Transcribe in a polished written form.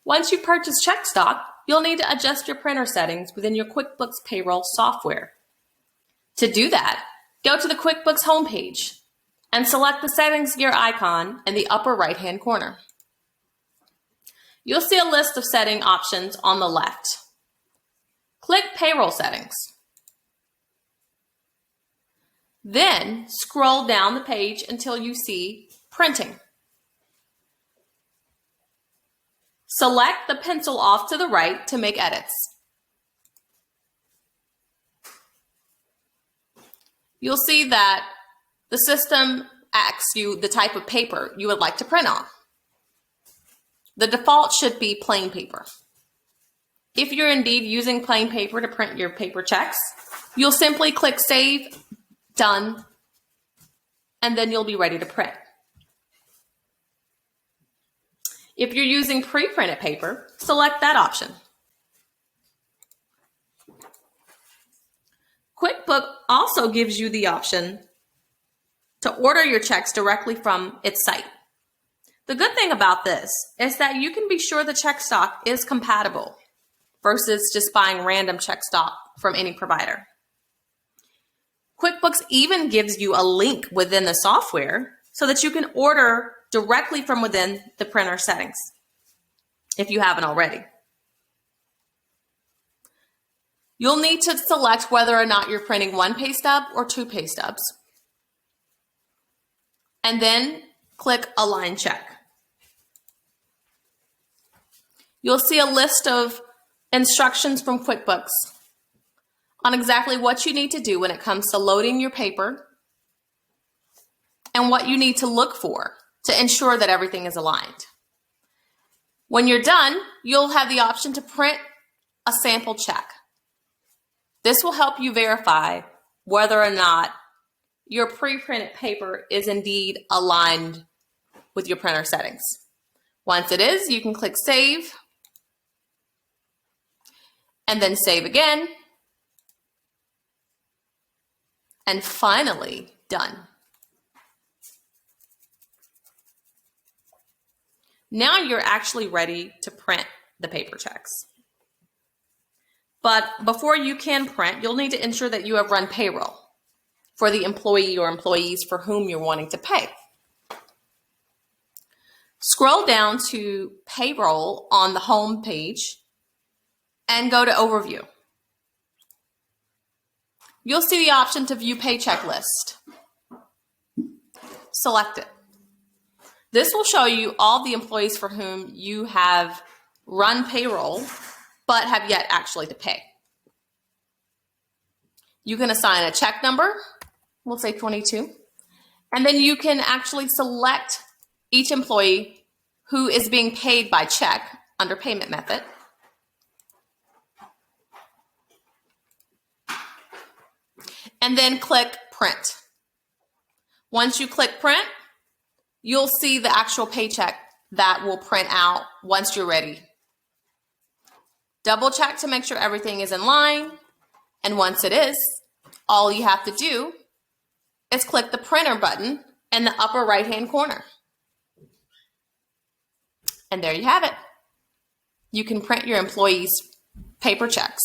Once you purchase check stock, you'll need to adjust your printer settings within your QuickBooks Payroll software. To do that, go to the QuickBooks homepage and select the settings gear icon in the upper right-hand corner. You'll see a list of setting options on the left. Click Payroll Settings. Then scroll down the page until you see Printing. Select the pencil off to the right to make edits. You'll see that the system asks you the type of paper you would like to print on. The default should be plain paper. If you're indeed using plain paper to print your paper checks, you'll simply click Save, Done, and then you'll be ready to print. If you're using pre-printed paper, select that option. QuickBooks also gives you the option to order your checks directly from its site. The good thing about this is that you can be sure the check stock is compatible versus just buying random check stock from any provider. QuickBooks even gives you a link within the software so that you can order directly from within the printer settings, if you haven't already. You'll need to select whether or not you're printing one pay stub or two pay stubs, and then click Align Check. You'll see a list of instructions from QuickBooks on exactly what you need to do when it comes to loading your paper and what you need to look for to ensure that everything is aligned. When you're done, you'll have the option to print a sample check. This will help you verify whether or not your pre-printed paper is indeed aligned with your printer settings. Once it is, you can click Save, and then Save again, and finally, Done. Now you're actually ready to print the paper checks. But before you can print, you'll need to ensure that you have run payroll for the employee or employees for whom you're wanting to pay. Scroll down to Payroll on the home page and go to Overview. You'll see the option to view Paycheck List. Select it. This will show you all the employees for whom you have run payroll but have yet actually to pay. You can assign a check number, we'll say 22, and then you can actually select each employee who is being paid by check under payment method. And then click Print. Once you click Print, you'll see the actual paycheck that will print out once you're ready. Double check to make sure everything is in line, and once it is, all you have to do is click the printer button in the upper right-hand corner. And there you have it. You can print your employees' paper checks.